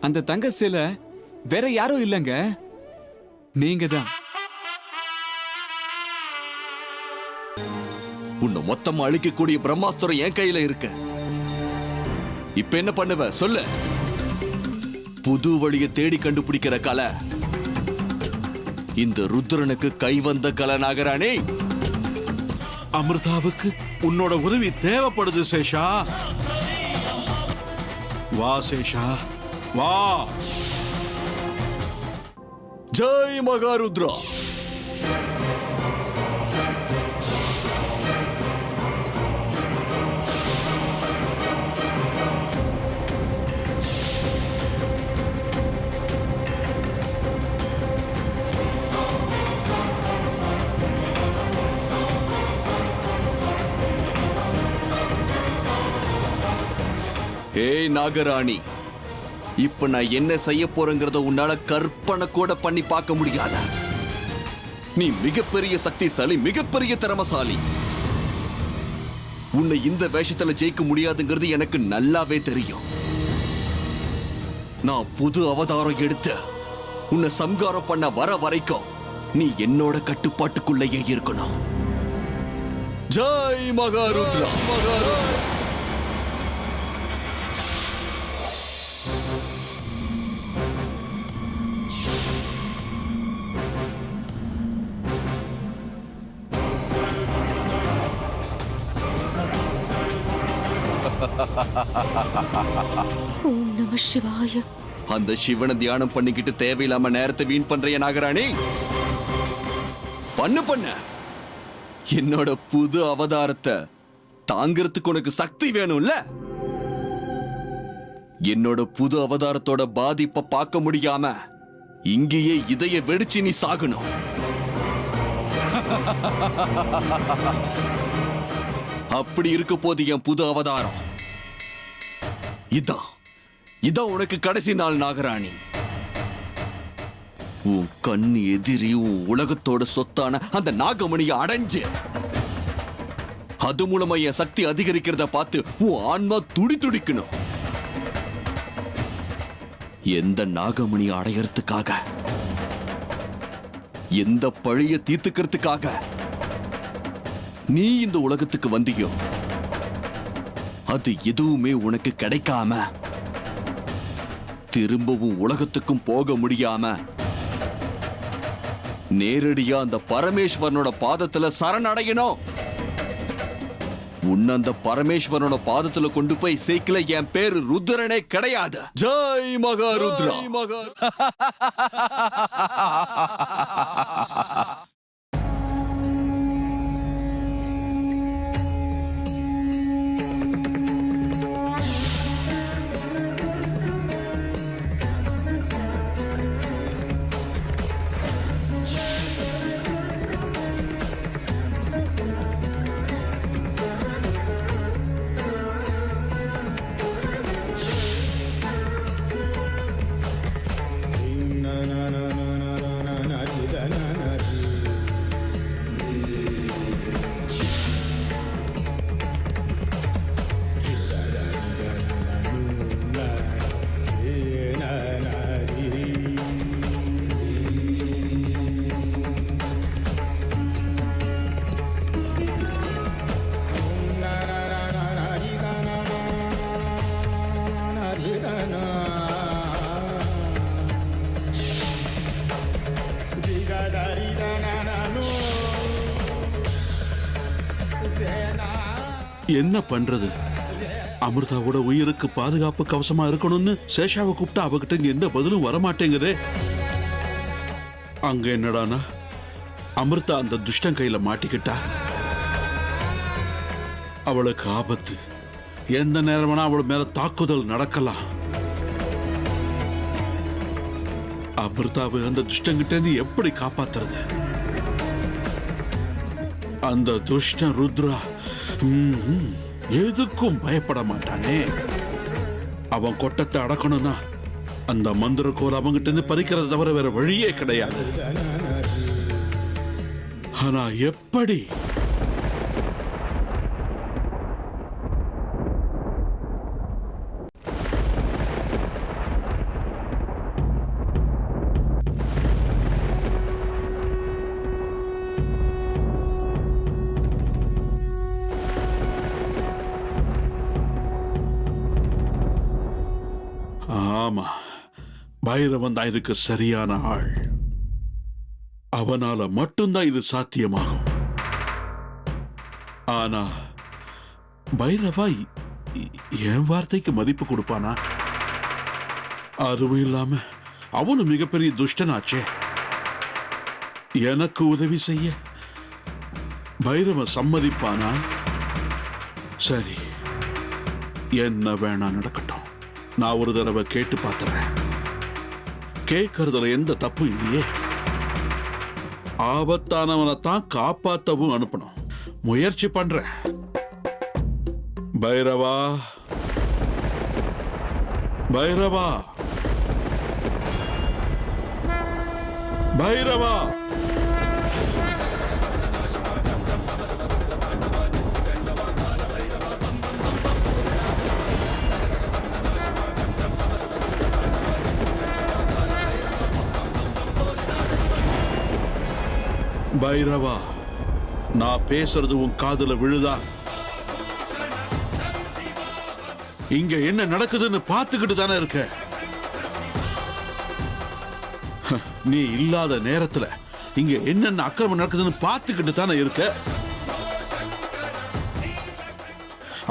அந்த தங்க சிலை வேற யாரும் இல்லைங்க, நீங்க தான். உன்னை மொத்தமா அழிக்கக்கூடிய பிரம்மாஸ்திரம் என் கையில இருக்கு. இப்ப என்ன பண்ணுவ சொல்லு? புது வழியை தேடி கண்டுபிடிக்கிற கலை இந்த ருத்ரனுக்கு கை வந்த கலை நாகராணி. அமிர்தாவுக்கு உன்னோட உதவி தேவைப்படுது சேஷா. வா சேஷா வா. ஜெய் மகாருத்ரா. ஏய் நாகராணி, இப்ப நான் என்ன செய்ய போறேங்கிறத உன்னால கற்பனை கூட பண்ணி பார்க்க முடியாத. நீ மிகப்பெரிய சக்திசாலி, மிகப்பெரிய திறமசாலி. உன்னை இந்த வேஷத்துல ஜெயிக்க முடியாதுங்கிறது எனக்கு நல்லாவே தெரியும். நான் புது அவதாரம் எடுத்து உன்னை சம்காரம் பண்ண வர வரைக்கும் நீ என்னோட கட்டுப்பாட்டுக்குள்ளேயே இருக்கணும். ஜெய் மகாருத்ரா. ஓம் நம சிவாய. அந்த சிவனை தியானம் பண்ணிக்கிட்டு தேவையில்லாம நேரத்தை வீண் பண்றிய நாகராணி. பண்ண என்னோட புது அவதாரத்தை தாங்கிறதுக்கு உனக்கு சக்தி வேணும்ல. என்னோட புது அவதாரத்தோட பாதிப்பை பார்க்க முடியாம இங்கேயே இதய வெடிச்சு நீ சாகணும். அப்படி இருக்க போது என் புது அவதாரம் இதான் உனக்கு கடைசி நாள் நாகராணி. உன் கண் எதிரி உன் உலகத்தோட சொத்தான அந்த நாகமணியை அடைஞ்சு அது மூலமா என் சக்தி அதிகரிக்கிறத பார்த்து உன் ஆன்மா துடிக்கணும். எந்த நாகமணி அடையறதுக்காக, எந்த பழிய தீர்த்துக்கிறதுக்காக நீ இந்த உலகத்துக்கு வந்தியோ அது எதுவுமே உனக்கு கிடைக்காம திரும்பவும் உலகத்துக்கும் போக முடியாம நேரடியா அந்த பரமேஸ்வரனோட பாதத்துல சரணடையணும். உன்ன அந்த பரமேஸ்வரனோட பாதத்துல கொண்டு போய் சேர்க்கல என் பேரு ருத்ரனே கிடையாது. ஜெய் மகாருத்ரா. என்ன பண்றது? அமிர்தாவோட உயிருக்கு பாதுகாப்பு கவசமா இருக்கணும்னு சேஷாவை கூப்பிட்டா அவகிட்ட இங்க எந்த பதிலும் வரமாட்டேங்குதே. அங்க என்னடானா அமிர்தா அந்த துஷ்டன் கையில மாட்டிக்கிட்டா. அவளுக்கு ஆபத்து. எந்த நேரம்னா அவள் மேல தாக்குதல் நடக்கலாம். அமிர்தாவை அந்த துஷ்டங்கிட்ட இருந்து எப்படி காப்பாத்துறது? அந்த துஷ்டன் ருத்ரா எதுக்கும் பயப்பட மாட்டானே. அவன் கொட்டத்தை அடக்கணும்னா அந்த மந்திர கோல் அவங்கிட்ட இருந்து பறிக்கிறத தவிர வேற வழியே கிடையாது. ஆனா எப்படி? ஆமா, பைரவன் தான் இதுக்கு சரியான ஆள். அவனால மட்டும்தான் இது சாத்தியமாகும். ஆனா பைரவா என் வார்த்தைக்கு மதிப்பு கொடுப்பானா? அதுவும் இல்லாம அவனும் மிகப்பெரிய துஷ்டனாச்சே. எனக்கு உதவி செய்ய பைரவன் சம்மதிப்பானா? சரி, என்ன வேணா நடக்கட்டும். நான் ஒரு தடவை கேட்டு பார்த்துறேன். கேட்கறதுல எந்த தப்பும் இல்லையே. ஆபத்தானவனை தான் காப்பாத்தவும் அனுப்பணும். முயற்சி பண்றேன். பைரவா, பைரவா, பைரவா. பைரவா, நான் பேசுறது உன் காதுல விழுதா? இங்க என்ன நடக்குதுன்னு பார்த்துக்கிட்டு தானே இருக்க. நீ இல்லாத நேரத்துல இங்க என்னென்ன அக்கிரமம் நடக்குதுன்னு பார்த்துக்கிட்டு தானே இருக்க.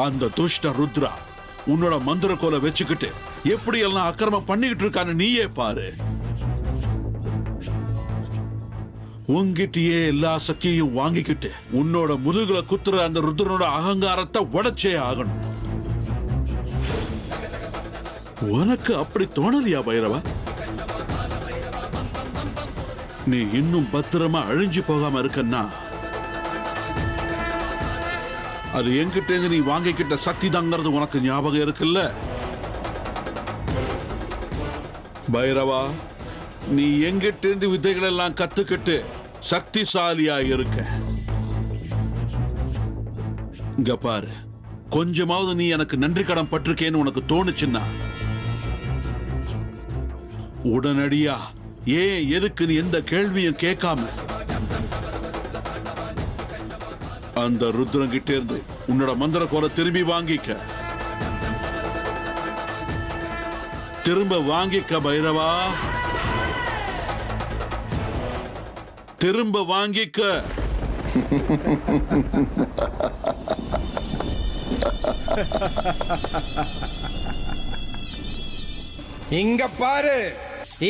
அந்த துஷ்ட ருத்ரா உன்னோட மந்திர கோலை வச்சுக்கிட்டு எப்படி எல்லாம் அக்கிரமம் பண்ணிக்கிட்டு இருக்கான்னு நீயே பாரு. உன்கிட்டயே எல்லா சக்தியையும் வாங்கிக்கிட்டு உன்னோட முதுகுல குத்துற அந்த ருத்ரனோட அகங்காரத்தை உடைச்சே ஆகணும். உனக்கு அப்படி தோணலையா பைரவா? நீ இன்னும் பத்திரமா அழிஞ்சு போகாம இருக்கன்னா அது என்கிட்ட இருந்து நீ வாங்கிக்கிட்ட சக்தி தாங்கிறது உனக்கு ஞாபகம் இருக்குல்ல? பைரவா, நீ எங்கிட்ட இருந்து வித்தைகள் எல்லாம் கத்துக்கிட்டு சக்திசாலியா இருக்க. இங்க பாரு, கொஞ்சமாவது நீ எனக்கு நன்றி கடன் பட்டிருக்கேன்னு உனக்கு தோணுச்சுன்னா உடனடியா ஏன் எதுக்குன்னு எந்த கேள்வியும் கேட்காம அந்த ருத்ரன் கிட்ட இருந்து உன்னோட மந்திர கோலை திரும்பி வாங்கிக்க. திரும்ப வாங்கிக்க பைரவா, திரும்ப வாங்கிக்க. இங்க பாரு,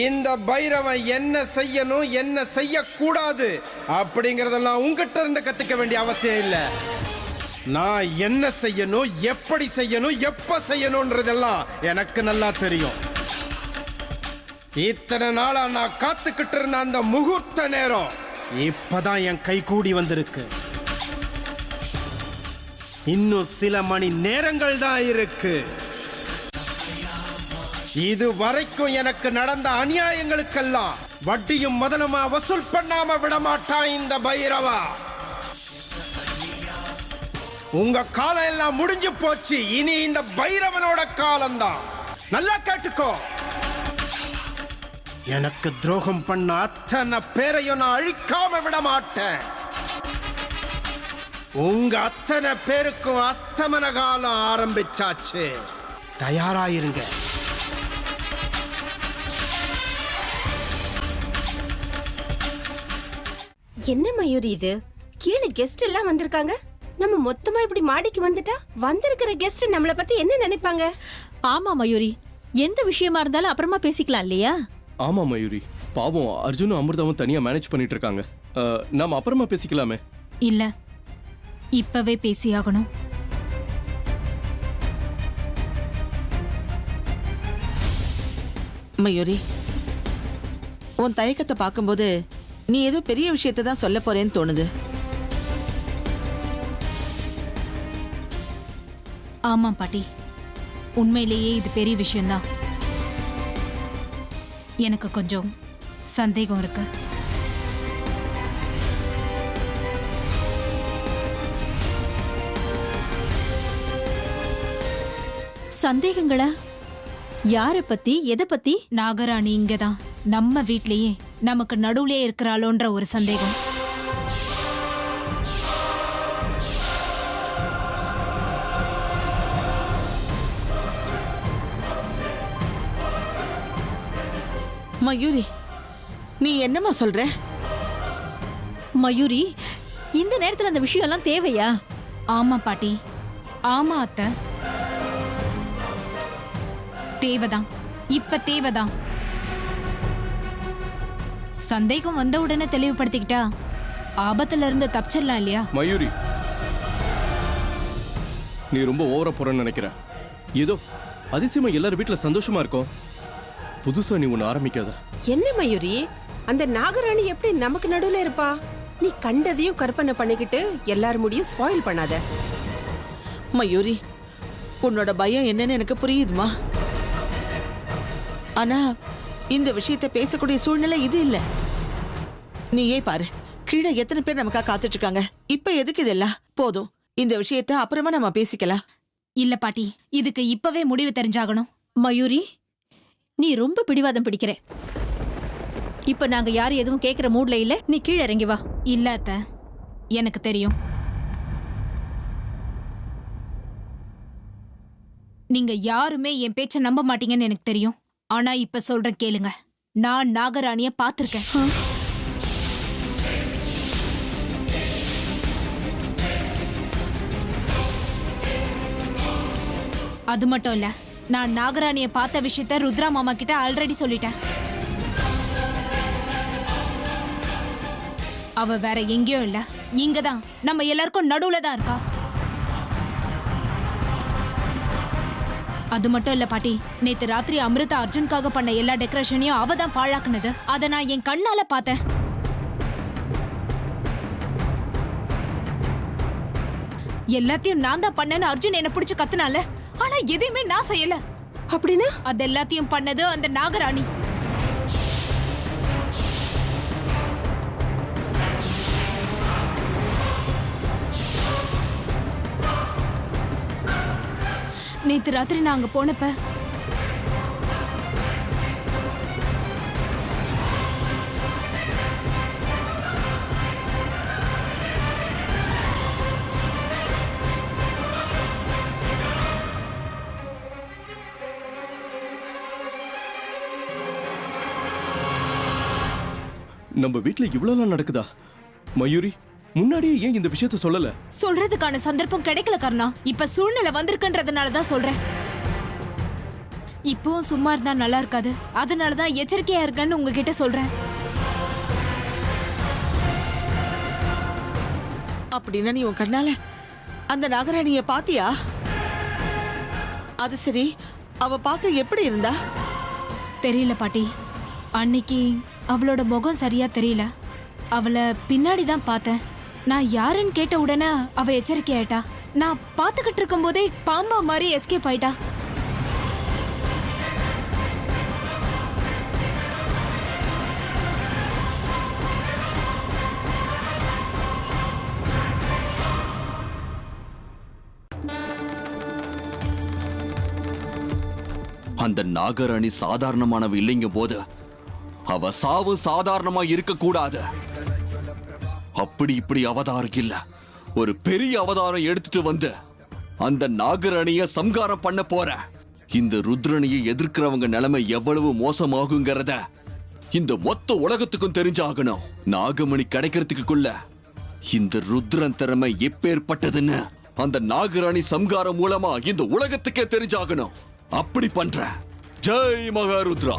இந்த பைரவன் என்ன செய்யணும் என்ன செய்யக்கூடாது அப்படிங்கறதெல்லாம் உங்ககிட்ட இருந்து கத்துக்க வேண்டிய அவசியம் இல்ல. நான் என்ன செய்யணும், எப்படி செய்யணும், எப்ப செய்யணும்ன்றதெல்லாம் எனக்கு நல்லா தெரியும். இத்தனை நாளா நான் காத்துக்கிட்டு இருந்த அந்த முகூர்த்த நேரம் இப்பதான் என் கை கூடி வந்திருக்கு. இன்னும் சில மணி நேரங்கள் தான் இருக்கு. இது வரைக்கும் எனக்கு நடந்த அநியாயங்களுக்கெல்லாம் வட்டியும் முதலுமா வசூல் பண்ணாம விட மாட்டான் இந்த பைரவா. உங்க காலம் எல்லாம் முடிஞ்சு போச்சு. இனி இந்த பைரவனோட காலம்தான். நல்லா கேட்டுக்கோ. எனக்கு துரோகம் பண்ண அத்தனை பேரையும் நான் அழிக்காம விட மாட்டேன். உங்க அத்தனை பேருக்கும் அஸ்தமன காலம் ஆரம்பிச்சாச்சு. தயாராயிருங்க. என்ன மயூரி இது? கீழே கெஸ்ட் எல்லாம் வந்திருக்காங்க. நம்ம மொத்தமா இப்படி மாடிக்கு வந்துட்டா வந்திருக்கிற கெஸ்ட் நம்மளை பத்தி என்ன நினைப்பாங்க? ஆமா மயூரி, எந்த விஷயமா இருந்தாலும் அப்புறமா பேசிக்கலாம் இல்லையா? ஆமா மயூரி, பாவம் அர்ஜுனும் அமிர்தாவும் தனியா மேனேஜ் பண்ணிட்டு இருக்காங்க. நாம அப்புறமா பேசிக்கலாமே. இல்ல, இப்பவே பேசியாகணும். மயூரி, உன் தயக்கத்தை பார்க்கும்போது நீ ஏதோ பெரிய விஷயத்தை தான் சொல்ல போறேன்னு தோணுது. ஆமா பாட்டி, உண்மையிலேயே இது பெரிய விஷயம்தான். எனக்கு கொஞ்சம் சந்தேகம் இருக்கு. சந்தேகங்களா? யார பத்தி, எதை பத்தி? நாகராணி இங்கதான் நம்ம வீட்லயே நமக்கு நடுவுலயே இருக்கிறாளோன்ற ஒரு சந்தேகம். மயூரி, நீ என்னம்மா சொல்ற? மயூரி, இந்த நேரத்துல அந்த விஷயம் எல்லாம் தேவையா? ஆமா பாட்டி, ஆமா அத்தை, தேவைதான், இப்ப தேவைதான். சந்தேகம் வந்த உடனே தெளிவுபடுத்திக்கிட்டா ஆபத்துல இருந்து தப்பிச்சிடலாம் இல்லையா? மயூரி, நீ ரொம்ப ஓவரா போறன்னு நினைக்கிற. ஏதோ அதிசயமா எல்லாரும் வீட்டுல சந்தோஷமா இருக்கும். புதுசா நீ ஒண்ணு ஆரம்பிக்காத. என்ன மயூரி, அந்த நாகராணி எப்படி நமக்கு நடுவுல இருப்பா? நீ கண்டதையும் கற்பனை பண்ணிக்கிட்டு எல்லார் முடியும் ஸ்பாயில் பண்ணாத. மயூரி, உன்னோட பயம் என்னன்னு எனக்கு புரியுதுமா. ஆனா இந்த விஷயத்தை பேசக்கூடிய சூழ்நிலை இது இல்ல. நீயே பாரு, கீழே எத்தனை பேர் நமக்கா காத்துட்டு இருக்காங்க. இப்ப எதுக்கு இதெல்லாம்? போதும், இந்த விஷயத்தை அப்புறமா நம்ம பேசிக்கலாம். இல்ல பாட்டி, இதுக்கு இப்பவே முடிவு தெரிஞ்சாகணும். மயூரி, நீ ரொம்ப பிடிவாதம் பிடிக்கிற. இப்ப நாங்க யாரும் எதுவும் கேட்கிற மூட்ல இல்ல. நீ கீழே இறங்கி வா. இல்ல அத்தை, எனக்கு தெரியும். நீங்க யாருமே என் பேச்ச நம்ப மாட்டீங்கன்னு எனக்கு தெரியும். ஆனா இப்ப சொல்றேன் கேளுங்க. நான் நாகராணிய பாத்திருக்கேன். அது மட்டும் இல்ல, நான் நாகராணிய பார்த்த விஷயத்த ருத்ரா மாமா கிட்ட ஆல்ரெடி சொல்லிட்டேன். அவ வேற எங்கேயோ இல்ல, இங்கதான் நம்ம எல்லாருக்கும் நடுவுல தான் இருக்கா. அது மட்டும் இல்ல பாட்டி, நேத்து ராத்திரி அமிர்தா அர்ஜுனுக்காக பண்ண எல்லா டெக்கரேஷனையும் அவ தான் பாழாக்குனது. அத நான் என் கண்ணால பார்த்தேன். எல்லாத்தையும் நான் தான் பண்ணேன்னு அர்ஜுன் என்ன பிடிச்சு கத்துனால, ஆனா எதையுமே நான் செய்யல. அப்படின்னா அது எல்லாத்தையும் பண்ணது அந்த நாகராணி. நேத்து ராத்திரி நான் அங்க போனப்ப நம்ம வீட்டுல இவ்வளவு நடக்குதா? மயூரி, முன்னாடியே ஏன் இந்த விஷயத்த சொல்லல? சொல்றதுக்கான சந்தர்ப்பம் கிடைக்கல கர்ணா. இப்ப சூழ்நிலை வந்திருக்குன்றதுனாலதான் சொல்றேன். இப்பவும் சும்மா இருந்தா நல்லா இருக்காது. அதனாலதான் எச்சரிக்கையா இருக்கேன்னு உங்ககிட்ட சொல்றேன். அப்படின்னா நீ உன் கண்ணால அந்த நாகராணிய பாத்தியா? அது சரி, அவ பார்க்க எப்படி இருந்தா? தெரியல பாட்டி, அன்னைக்கு அவளோட முகம் சரியா தெரியல. அவளை பின்னாடி தான் பார்த்தேன். நான் யாருன்னு கேட்ட உடனே அவ எச்சரிக்கை ஆயிட்டா. நான் பார்த்துக்கிட்டு இருக்கும் போதே பாம்பா மாதிரி எஸ்கேப் ஆயிட்டா. அந்த நாகராணி சாதாரணமானவ இல்லைங்க போது அவ சாவு சாதாரணமா இருக்க கூடாது. அப்படி இப்படி அவதாரம் இல்ல, ஒரு பெரிய அவதாரம் எடுத்துட்டு வந்து அந்த நாகராணிய சம்காரம் பண்ண போற. இந்த ருத்ரணியை எதிர்க்கிறவங்க நிலைமை எவ்வளவு மோசமாகுங்கிறத இந்த மொத்த உலகத்துக்கும் தெரிஞ்சாகணும். நாகமணி கிடைக்கிறதுக்குள்ள இந்த ருத்ரன் திறமை எப்பேற்பட்டதுன்னு அந்த நாகராணி சம்காரம் மூலமா இந்த உலகத்துக்கே தெரிஞ்சாகணும். அப்படி பண்ற. ஜெய் மகாருத்ரா.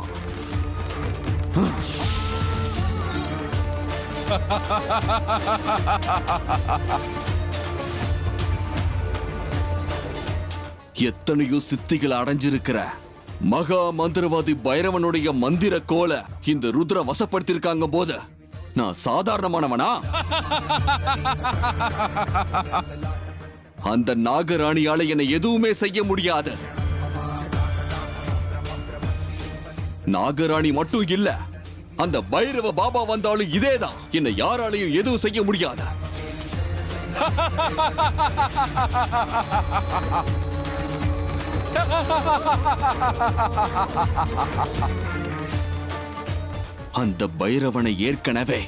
எத்தனையோ சித்திகள் அடைஞ்சிருக்கிற மகா மந்திரவாதி பைரவனுடைய மந்திர கோல இந்த ருத்ர வசப்படுத்திருக்காங்க போது நான் சாதாரணமானவனா? அந்த நாகராணியால என்னை எதுவுமே செய்ய முடியாது. நாகராணி மட்டும் இல்ல, அந்த பைரவ பாபா வந்தாலும் இதேதான். என்னை யாராலையும் எதுவும் செய்ய முடியாது. அந்த பைரவனை ஏற்கனவே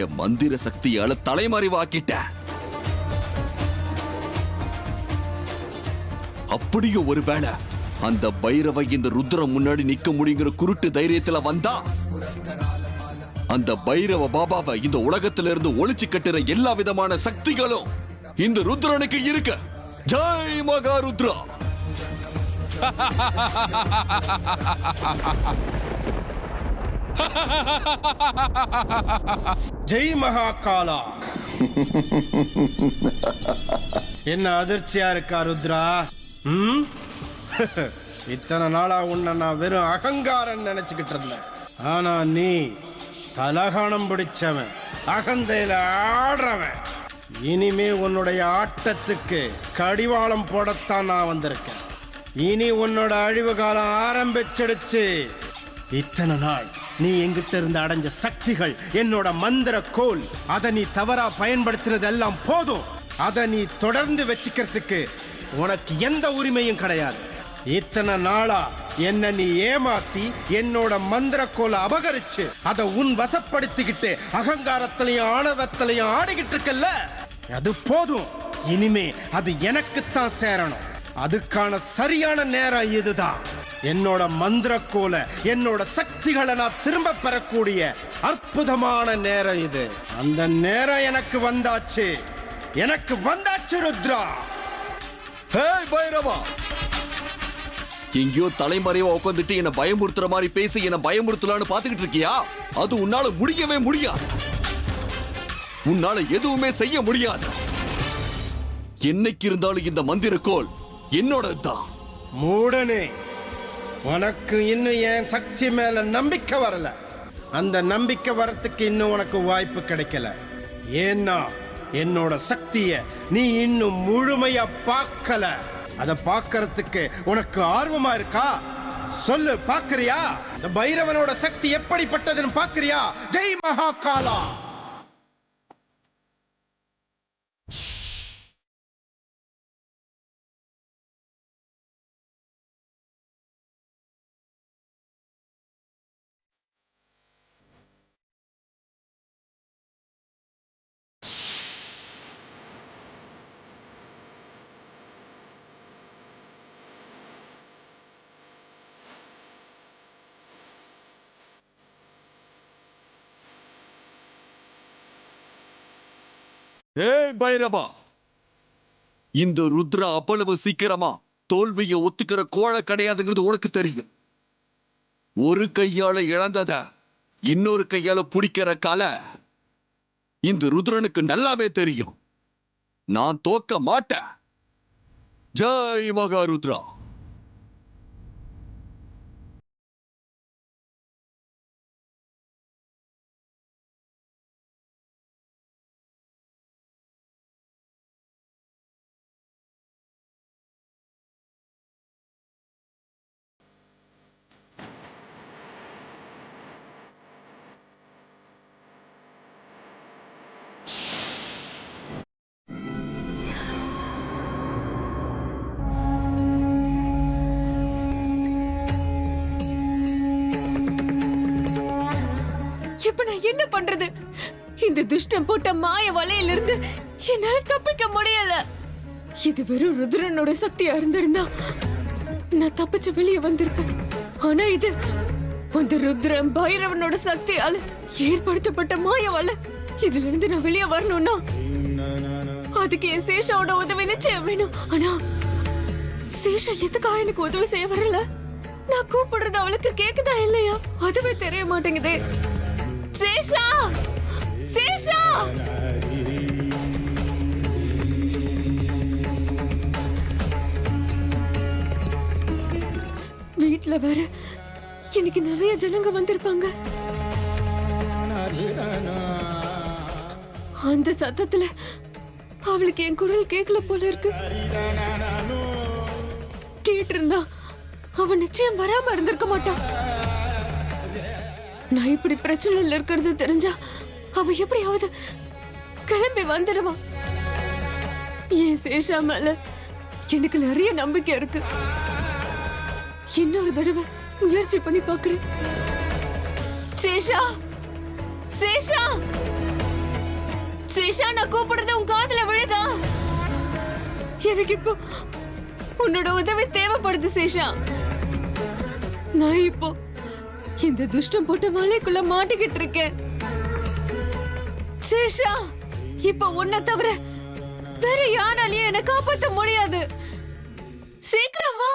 என் மந்திர சக்தியால தலைமறைவாக்கிட்ட. அப்படியும் ஒருவேளை அந்த பைரவை இந்த ருத்ரம் முன்னாடி நிக்க முடியுங்கிற குருட்டு தைரியத்துல வந்தா அந்த பைரவ பாபாவை இந்த உலகத்துல இருந்து ஒளிச்சு கட்டுற எல்லா விதமான சக்திகளும் இந்த ருத்ரனுக்கு இருக்கு. ஜெய் மகாருத்ரா. ஜெய் மகாகாலா. என்ன அதிர்ச்சியா இருக்கா ருத்ரா? இத்தனை நாளா உன்னை நான் வெறும் அகங்காரம் நினைச்சுக்கிட்டு இருந்தேன். ஆனா நீ தலகாணம் பிடிச்சவன், அகந்தையில ஆடுறவன். இனிமே உன்னுடைய ஆட்டத்துக்கு கடிவாளம் போடத்தான் நான் வந்திருக்கேன். இனி உன்னோட அழிவு காலம் ஆரம்பிச்சிடுச்சு. இத்தனை நாள் நீ எங்கிட்ட இருந்து அடைஞ்ச சக்திகள், என்னோட மந்திர கோல், அதை நீ தவறா பயன்படுத்தினது எல்லாம் போதும். அதை நீ தொடர்ந்து வச்சுக்கிறதுக்கு உனக்கு எந்த உரிமையும் கிடையாது. இத்தனை நாளா என்ன நீ ஏமாத்தி என்னோட மந்திர கோலை அபகரிச்சு அதை உன் வசப்படுத்திக்கிட்டு அகங்காரத்திலையும் ஆணவத்திலையும் ஆடிக்கிட்டு இருக்கல்ல, அது போதும். இனிமே அது எனக்குத்தான் சேரணும். அதுக்கான சரியான நேரம் இதுதான். என்னோட மந்திர கோல, என்னோட சக்திகளை நான் திரும்ப பெறக்கூடிய அற்புதமான நேரம் இது. அந்த நேரம் எனக்கு வந்தாச்சு. எனக்கு வந்தாச்சு ருத்ரா. ஹே பைரவா, எங்கேயோ தலைமறைவா உட்காந்துட்டு என்ன பயமுறுத்துற மாதிரி பேசி என்ன பயமுறுத்தலான்னு பாத்துக்கிட்டு இருக்கியா? அது உன்னால முடியவே முடியாது. உன்னால எதுவுமே செய்ய முடியாது. என்னைக்கு இருந்தாலும் இந்த மந்திர கோல் என்னோடதுதான். மூடனே, உனக்கு இன்னும் என் சக்தி மேல நம்பிக்கை வரல. அந்த நம்பிக்கை வரத்துக்கு இன்னும் உனக்கு வாய்ப்பு கிடைக்கல. ஏன்னா என்னோட சக்திய நீ இன்னும் முழுமையா பார்க்கல. அதை பார்க்கறதுக்கு உனக்கு ஆர்வமா இருக்கா? சொல்லு, பார்க்கறியா? இந்த பைரவனோட சக்தி எப்படிப்பட்டதுன்னு பார்க்கறியா? ஜெய் மகாகாலா. ஏய் பைரவா, இந்த ருத்ரா அவ்வளவு சீக்கிரமா தோல்வியை ஒத்துக்கிற கோழ கிடையாதுங்கிறது உனக்கு தெரியும். ஒரு கையால இழந்தத இன்னொரு கையால பிடிக்கிற கலை இந்த ருத்ரனுக்கு நல்லாவே தெரியும். நான் தோக்க மாட்டேன். ஜெய் மகாருத்ரா. இப்ப நான் என்ன பண்றது? இந்த துஷ்டம் போட்ட மாய வலையிலிருந்து என்னால தப்பிக்க முடியல. இது வெறும் ருத்ரனோட சக்தியா இருந்திருந்தா நான் தப்பிச்சு வெளியே வந்திருப்பேன். ஆனா இது அந்த ருத்ரன் பைரவனோட சக்தியால ஏற்படுத்தப்பட்ட மாய வலை. இதுல இருந்து நான் வெளியே வரணும்னா அதுக்கு என் சேஷாவோட உதவி நிச்சயம் வேணும். ஆனா சேஷா எதுக்காக எனக்கு உதவி செய்ய வரல? நான் கூப்பிடுறது அவளுக்கு கேக்குதா இல்லையா அதுவே தெரிய மாட்டேங்குது. சேஷா, சேஷா, வீட்ல வேற இன்னைக்கு நிறைய ஜனங்க வந்திருப்பாங்க. அந்த சத்தத்துல அவளுக்கு என் குரல் கேட்கல போல இருக்கு. கேட்டு இருந்தா அவ நிச்சயம் வராம இருந்திருக்க மாட்டான். நான் இப்படி பிரச்சனையில் இருக்கிறது தெரிஞ்சா அவ எப்படியாவது கிளம்பி வந்துடுவான். என் சேஷா மேல எனக்கு நிறைய நம்பிக்கை இருக்கு. இன்னொரு தடவை முயற்சி பண்ணி பாக்குறேன். சேஷா, சேஷா, சேஷா, நான் கூப்பிடுறது உன் காதுல விழுதா? எனக்கு இப்போ உன்னோட உதவி தேவைப்படுது சேஷா. நான் இப்போ இந்த துஷ்டம் போட்ட மலைக்குள்ள மாட்டிக்கிட்டு இருக்கேன். சேஷா, இப்ப உன்னை தவிர வேற யாராலையும் என்னை காப்பாத்த முடியாது. சீக்கிரம் வா.